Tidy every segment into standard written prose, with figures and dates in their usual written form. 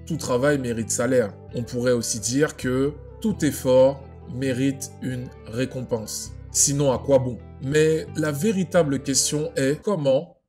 tout travail mérite salaire. On pourrait aussi dire que tout effort mérite une récompense. Sinon, à quoi bon? Mais la véritable question est comment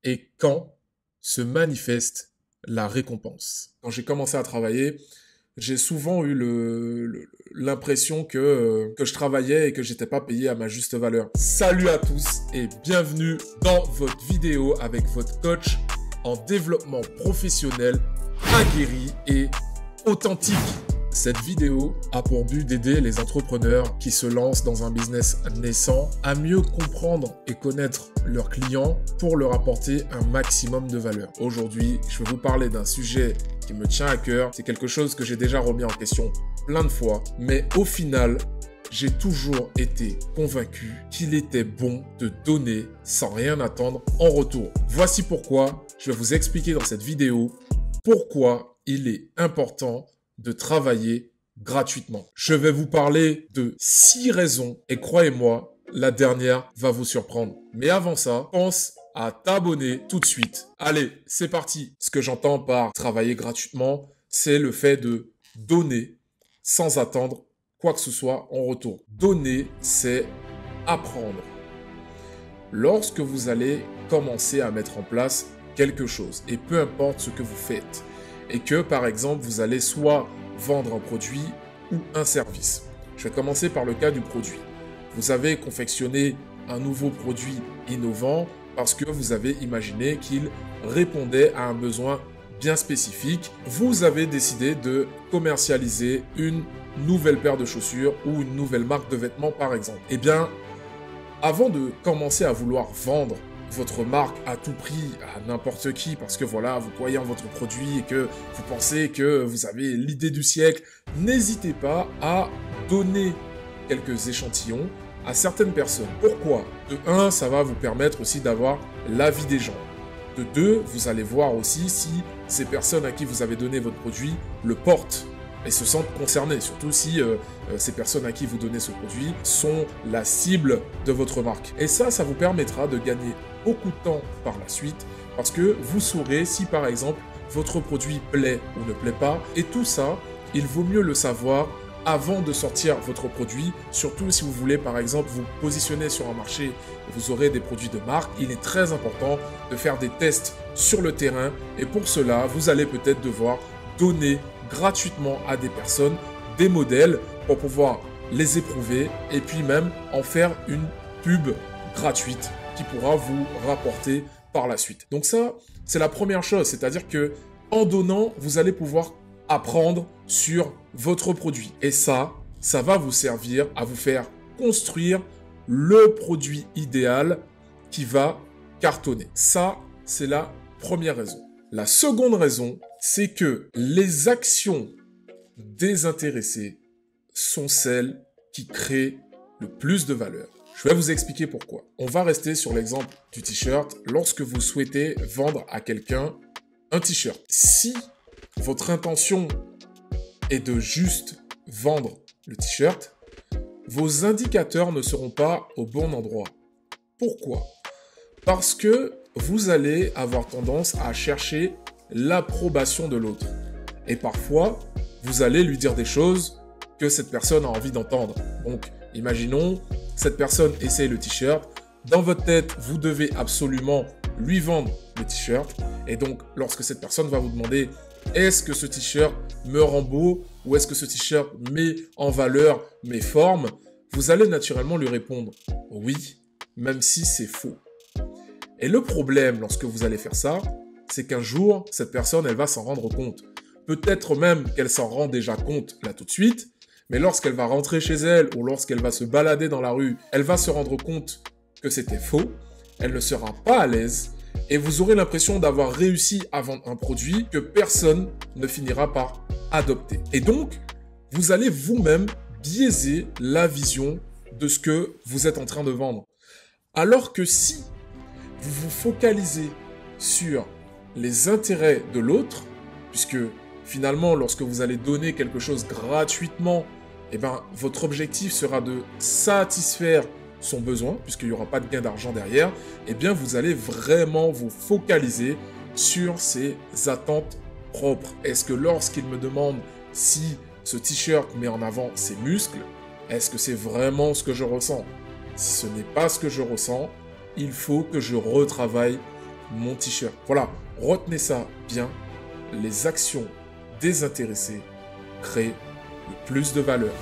et quand se manifeste la récompense. Quand j'ai commencé à travailler, j'ai souvent eu l'impression que je travaillais et que j'étais pas payé à ma juste valeur. Salut à tous et bienvenue dans votre vidéo avec votre coach en développement professionnel aguerri et authentique. Cette vidéo a pour but d'aider les entrepreneurs qui se lancent dans un business naissant à mieux comprendre et connaître leurs clients pour leur apporter un maximum de valeur. Aujourd'hui, je vais vous parler d'un sujet qui me tient à cœur. C'est quelque chose que j'ai déjà remis en question plein de fois, mais au final, j'ai toujours été convaincu qu'il était bon de donner sans rien attendre en retour. Voici pourquoi je vais vous expliquer dans cette vidéo pourquoi il est important de travailler gratuitement. Je vais vous parler de 6 raisons et croyez-moi, la dernière va vous surprendre. Mais avant ça, pense à t'abonner tout de suite. Allez, c'est parti. Ce que j'entends par travailler gratuitement, c'est le fait de donner sans attendre quoi que ce soit en retour. Donner, c'est apprendre. Lorsque vous allez commencer à mettre en place quelque chose, et peu importe ce que vous faites, et que par exemple vous allez soit vendre un produit ou un service. Je vais commencer par le cas du produit. Vous avez confectionné un nouveau produit innovant parce que vous avez imaginé qu'il répondait à un besoin bien spécifique. Vous avez décidé de commercialiser une nouvelle paire de chaussures ou une nouvelle marque de vêtements par exemple. Eh bien, avant de commencer à vouloir vendre votre marque à tout prix à n'importe qui parce que voilà, vous croyez en votre produit et que vous pensez que vous avez l'idée du siècle, n'hésitez pas à donner quelques échantillons à certaines personnes. Pourquoi? De 1, ça va vous permettre aussi d'avoir l'avis des gens. De 2, vous allez voir aussi si ces personnes à qui vous avez donné votre produit le portent et se sentent concernés, surtout si ces personnes à qui vous donnez ce produit sont la cible de votre marque. Et ça vous permettra de gagner beaucoup de temps par la suite parce que vous saurez si par exemple votre produit plaît ou ne plaît pas. Et tout ça, il vaut mieux le savoir avant de sortir votre produit, surtout si vous voulez par exemple vous positionner sur un marché où vous aurez des produits de marque. Il est très important de faire des tests sur le terrain et pour cela, vous allez peut-être devoir donner gratuitement à des personnes des modèles pour pouvoir les éprouver et puis même en faire une pub gratuite qui pourra vous rapporter par la suite. Donc ça, c'est la première chose, c'est-à-dire que en donnant, vous allez pouvoir apprendre sur votre produit. Et ça va vous servir à vous faire construire le produit idéal qui va cartonner. Ça, c'est la première raison. La seconde raison, c'est que les actions désintéressées sont celles qui créent le plus de valeur. Je vais vous expliquer pourquoi. On va rester sur l'exemple du t-shirt. Lorsque vous souhaitez vendre à quelqu'un un t-shirt, si votre intention est de juste vendre le t-shirt, vos indicateurs ne seront pas au bon endroit. Pourquoi? Parce que vous allez avoir tendance à chercher l'approbation de l'autre. Et parfois, vous allez lui dire des choses que cette personne a envie d'entendre. Donc, imaginons, cette personne essaye le t-shirt. Dans votre tête, vous devez absolument lui vendre le t-shirt. Et donc, lorsque cette personne va vous demander « Est-ce que ce t-shirt me rend beau ?» ou « Est-ce que ce t-shirt met en valeur mes formes ?» vous allez naturellement lui répondre « Oui », même si c'est faux. Et le problème, lorsque vous allez faire ça, c'est qu'un jour, cette personne, elle va s'en rendre compte. Peut-être même qu'elle s'en rend déjà compte là tout de suite, mais lorsqu'elle va rentrer chez elle ou lorsqu'elle va se balader dans la rue, elle va se rendre compte que c'était faux, elle ne sera pas à l'aise et vous aurez l'impression d'avoir réussi à vendre un produit que personne ne finira par adopter. Et donc, vous allez vous-même biaiser la vision de ce que vous êtes en train de vendre. Alors que si vous vous focalisez sur les intérêts de l'autre, puisque finalement, lorsque vous allez donner quelque chose gratuitement, eh ben, votre objectif sera de satisfaire son besoin, puisqu'il n'y aura pas de gain d'argent derrière, eh bien, vous allez vraiment vous focaliser sur ses attentes propre? Est-ce que lorsqu'il me demande si ce t-shirt met en avant ses muscles, est-ce que c'est vraiment ce que je ressens? Si ce n'est pas ce que je ressens, il faut que je retravaille mon t-shirt. Voilà, retenez ça bien. Les actions désintéressées créent le plus de valeur.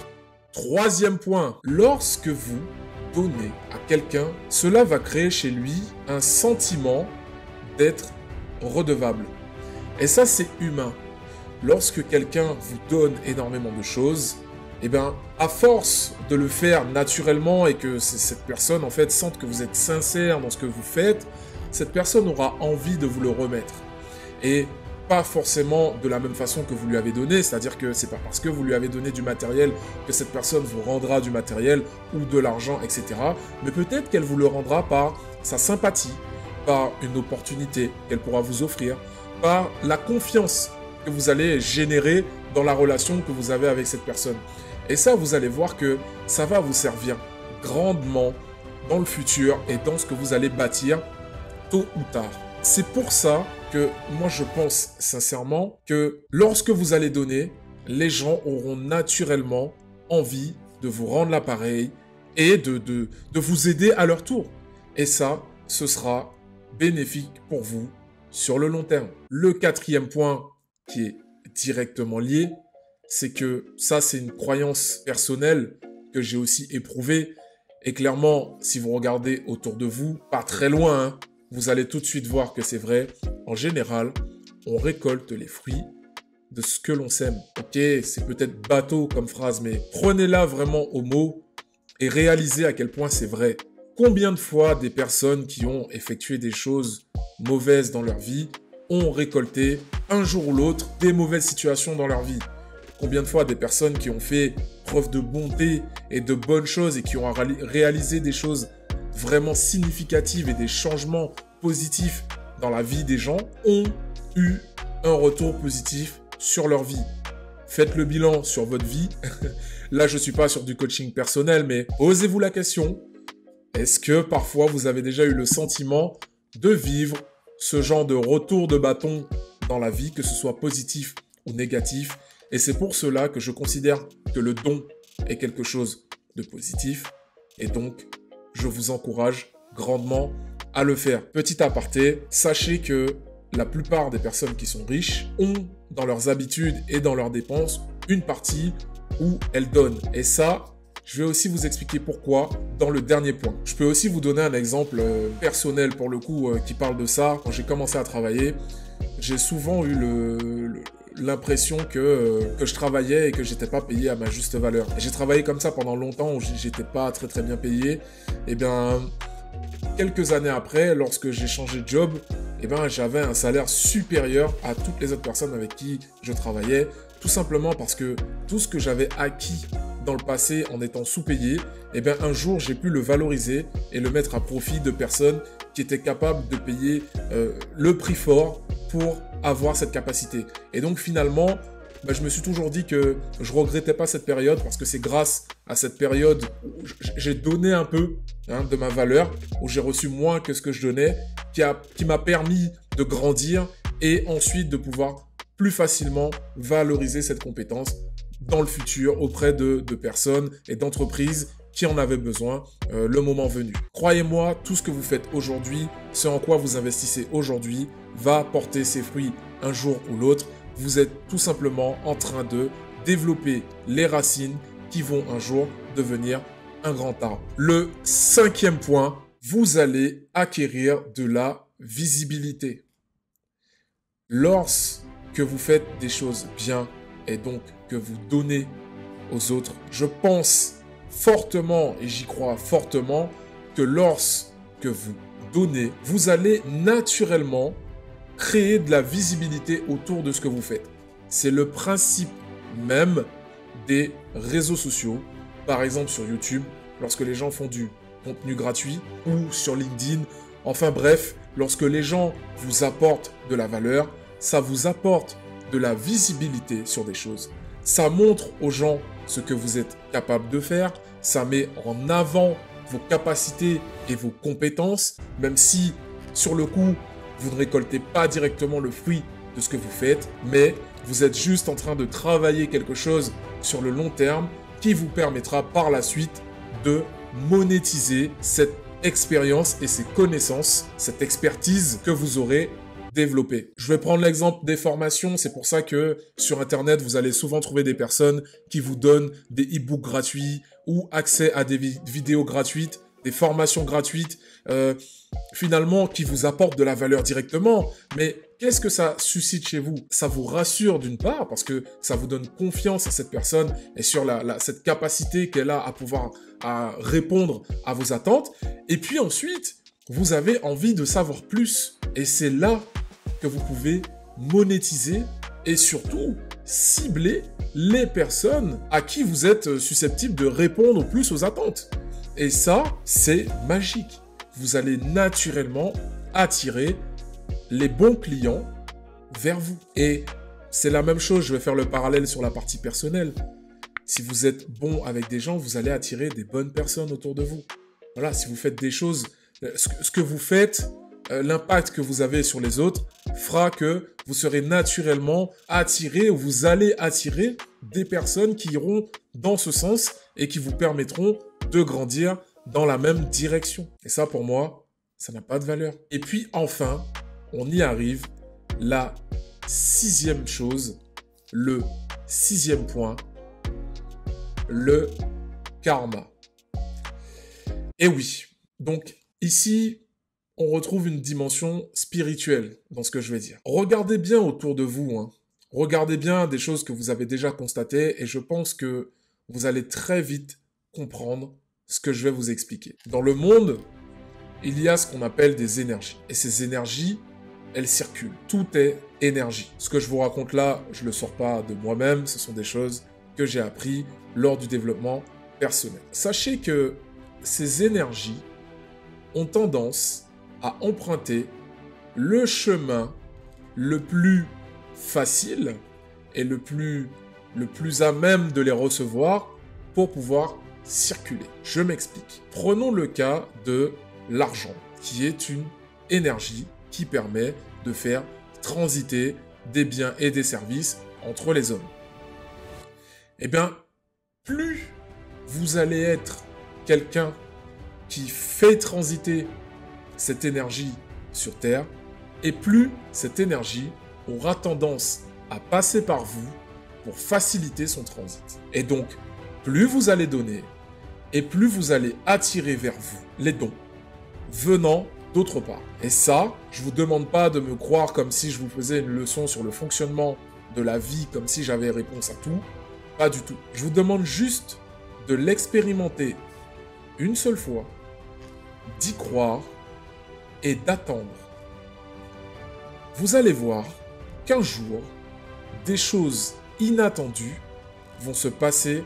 Troisième point, lorsque vous donnez à quelqu'un, cela va créer chez lui un sentiment d'être redevable. Et ça, c'est humain. Lorsque quelqu'un vous donne énormément de choses, eh bien, à force de le faire naturellement et que cette personne, en fait, sente que vous êtes sincère dans ce que vous faites, cette personne aura envie de vous le remettre. Et pas forcément de la même façon que vous lui avez donné, c'est-à-dire que c'est pas parce que vous lui avez donné du matériel que cette personne vous rendra du matériel ou de l'argent, etc. Mais peut-être qu'elle vous le rendra par sa sympathie, par une opportunité qu'elle pourra vous offrir, par la confiance que vous allez générer dans la relation que vous avez avec cette personne. Et ça, vous allez voir que ça va vous servir grandement dans le futur et dans ce que vous allez bâtir tôt ou tard. C'est pour ça que moi je pense sincèrement que lorsque vous allez donner, les gens auront naturellement envie de vous rendre l'appareil et de vous aider à leur tour. Et ça, ce sera bénéfique pour vous sur le long terme. Le quatrième point qui est directement lié, c'est que ça, c'est une croyance personnelle que j'ai aussi éprouvée. Et clairement, si vous regardez autour de vous, pas très loin, hein, vous allez tout de suite voir que c'est vrai. En général, on récolte les fruits de ce que l'on sème. Ok, c'est peut-être bateau comme phrase, mais prenez-la vraiment au mot et réalisez à quel point c'est vrai. Combien de fois des personnes qui ont effectué des choses mauvaises dans leur vie ont récolté un jour ou l'autre des mauvaises situations dans leur vie? Combien de fois des personnes qui ont fait preuve de bonté et de bonnes choses et qui ont réalisé des choses vraiment significatives et des changements positifs dans la vie des gens ont eu un retour positif sur leur vie? Faites le bilan sur votre vie. Là, je ne suis pas sur du coaching personnel, mais posez-vous la question. Est-ce que parfois vous avez déjà eu le sentiment de vivre ce genre de retour de bâton dans la vie, que ce soit positif ou négatif? Et c'est pour cela que je considère que le don est quelque chose de positif. Et donc, je vous encourage grandement à le faire. Petit aparté, sachez que la plupart des personnes qui sont riches ont dans leurs habitudes et dans leurs dépenses une partie où elles donnent. Et ça, je vais aussi vous expliquer pourquoi dans le dernier point. Je peux aussi vous donner un exemple personnel pour le coup qui parle de ça. Quand j'ai commencé à travailler, j'ai souvent eu l'impression que je travaillais et que j'étais pas payé à ma juste valeur. J'ai travaillé comme ça pendant longtemps où j'étais pas très bien payé. Et bien, quelques années après, lorsque j'ai changé de job, eh ben, j'avais un salaire supérieur à toutes les autres personnes avec qui je travaillais, tout simplement parce que tout ce que j'avais acquis dans le passé en étant sous-payé, eh bien, un jour, j'ai pu le valoriser et le mettre à profit de personnes qui étaient capables de payer le prix fort pour avoir cette capacité. Et donc, finalement, je me suis toujours dit que je regrettais pas cette période parce que c'est grâce à cette période où j'ai donné un peu de ma valeur, où j'ai reçu moins que ce que je donnais, qui m'a permis de grandir et ensuite de pouvoir plus facilement valoriser cette compétence dans le futur auprès de personnes et d'entreprises qui en avaient besoin le moment venu. Croyez-moi, tout ce que vous faites aujourd'hui, ce en quoi vous investissez aujourd'hui, va porter ses fruits un jour ou l'autre. Vous êtes tout simplement en train de développer les racines qui vont un jour devenir un grand arbre. Le cinquième point, vous allez acquérir de la visibilité. Lorsque vous faites des choses bien et donc que vous donnez aux autres, je pense fortement et j'y crois fortement que lorsque vous donnez, vous allez naturellement créer de la visibilité autour de ce que vous faites. C'est le principe même des réseaux sociaux. Par exemple sur YouTube, lorsque les gens font du contenu gratuit ou sur LinkedIn. Enfin bref, lorsque les gens vous apportent de la valeur, ça vous apporte de la visibilité sur des choses. Ça montre aux gens ce que vous êtes capable de faire. Ça met en avant vos capacités et vos compétences, même si sur le coup, vous ne récoltez pas directement le fruit de ce que vous faites, mais vous êtes juste en train de travailler quelque chose sur le long terme qui vous permettra par la suite de monétiser cette expérience et ces connaissances, cette expertise que vous aurez développée. Je vais prendre l'exemple des formations, c'est pour ça que sur Internet, vous allez souvent trouver des personnes qui vous donnent des e-books gratuits ou accès à des vidéos gratuites, des formations gratuites, finalement qui vous apportent de la valeur directement. Mais qu'est-ce que ça suscite chez vous? Ça vous rassure d'une part parce que ça vous donne confiance à cette personne et sur cette capacité qu'elle a à pouvoir répondre à vos attentes. Et puis ensuite, vous avez envie de savoir plus. Et c'est là que vous pouvez monétiser et surtout cibler les personnes à qui vous êtes susceptible de répondre plus aux attentes. Et ça, c'est magique. Vous allez naturellement attirer les bons clients vers vous. Et c'est la même chose, je vais faire le parallèle sur la partie personnelle. Si vous êtes bon avec des gens, vous allez attirer des bonnes personnes autour de vous. Voilà, si vous faites des choses, ce que vous faites, l'impact que vous avez sur les autres fera que vous serez naturellement attiré ou vous allez attirer des personnes qui iront dans ce sens et qui vous permettront de grandir dans la même direction. Et ça, pour moi, ça n'a pas de valeur. Et puis, enfin, on y arrive. La 6e chose, le 6e point, le karma. Et oui, donc ici, on retrouve une dimension spirituelle dans ce que je vais dire. Regardez bien autour de vous, hein. Regardez bien des choses que vous avez déjà constatées et je pense que vous allez très vite comprendre ce que je vais vous expliquer. Dans le monde, il y a ce qu'on appelle des énergies. Et ces énergies, elles circulent. Tout est énergie. Ce que je vous raconte là, je ne le sors pas de moi-même. Ce sont des choses que j'ai apprises lors du développement personnel. Sachez que ces énergies ont tendance à emprunter le chemin le plus facile et le plus à même de les recevoir pour pouvoir circuler. Je m'explique. Prenons le cas de l'argent, qui est une énergie qui permet de faire transiter des biens et des services entre les hommes. Eh bien, plus vous allez être quelqu'un qui fait transiter cette énergie sur Terre, et plus cette énergie aura tendance à passer par vous pour faciliter son transit. Et donc, plus vous allez donner, et plus vous allez attirer vers vous les dons venant d'autre part. Et ça, je ne vous demande pas de me croire comme si je vous faisais une leçon sur le fonctionnement de la vie, comme si j'avais réponse à tout. Pas du tout. Je vous demande juste de l'expérimenter une seule fois, d'y croire et d'attendre. Vous allez voir qu'un jour, des choses inattendues vont se passer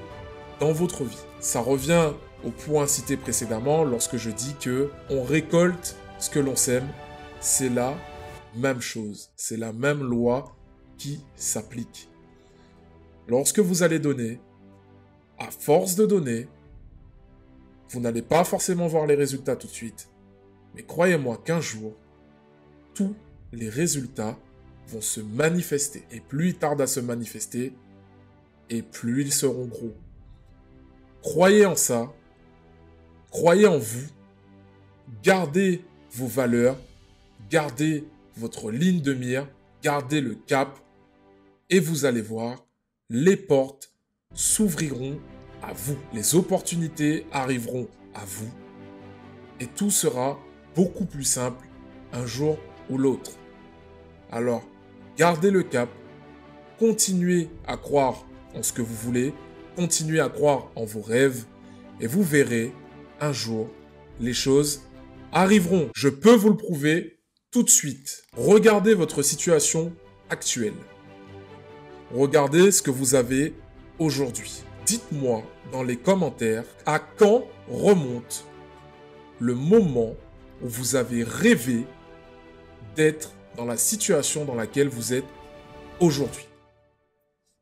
dans votre vie. Ça revient au point cité précédemment lorsque je dis que on récolte ce que l'on sème. C'est la même chose. C'est la même loi qui s'applique. Lorsque vous allez donner, à force de donner, vous n'allez pas forcément voir les résultats tout de suite. Mais croyez-moi qu'un jour, tous les résultats vont se manifester. Et plus ils tardent à se manifester, et plus ils seront gros. Croyez en ça, croyez en vous, gardez vos valeurs, gardez votre ligne de mire, gardez le cap, et vous allez voir, les portes s'ouvriront à vous. Les opportunités arriveront à vous, et tout sera beaucoup plus simple un jour ou l'autre. Alors, gardez le cap, continuez à croire en ce que vous voulez, continuez à croire en vos rêves et vous verrez, un jour, les choses arriveront. Je peux vous le prouver tout de suite. Regardez votre situation actuelle. Regardez ce que vous avez aujourd'hui. Dites-moi dans les commentaires à quand remonte le moment où vous avez rêvé d'être dans la situation dans laquelle vous êtes aujourd'hui.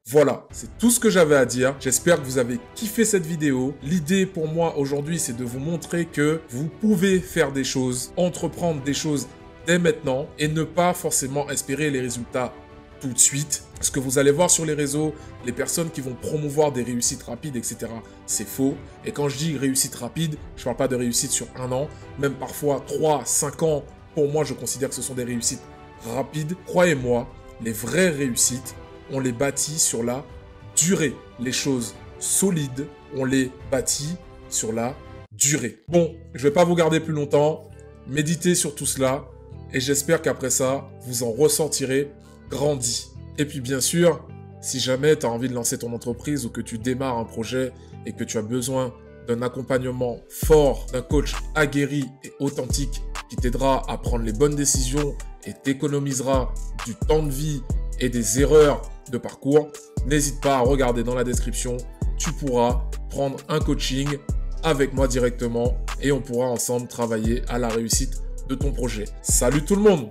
Voilà, c'est tout ce que j'avais à dire. J'espère que vous avez kiffé cette vidéo. L'idée pour moi aujourd'hui, c'est de vous montrer que vous pouvez faire des choses, entreprendre des choses dès maintenant et ne pas forcément espérer les résultats tout de suite. Ce que vous allez voir sur les réseaux, les personnes qui vont promouvoir des réussites rapides, etc., c'est faux. Et quand je dis réussite rapide, je ne parle pas de réussite sur 1 an, même parfois 3, 5 ans. Pour moi, je considère que ce sont des réussites rapides. Croyez-moi, les vraies réussites, on les bâtit sur la durée. Les choses solides, on les bâtit sur la durée. Bon, je ne vais pas vous garder plus longtemps. Méditez sur tout cela. Et j'espère qu'après ça, vous en ressortirez grandi. Et puis bien sûr, si jamais tu as envie de lancer ton entreprise ou que tu démarres un projet et que tu as besoin d'un accompagnement fort, d'un coach aguerri et authentique qui t'aidera à prendre les bonnes décisions et t'économisera du temps de vie et des erreurs de parcours, n'hésite pas à regarder dans la description. Tu pourras prendre un coaching avec moi directement et on pourra ensemble travailler à la réussite de ton projet. Salut tout le monde!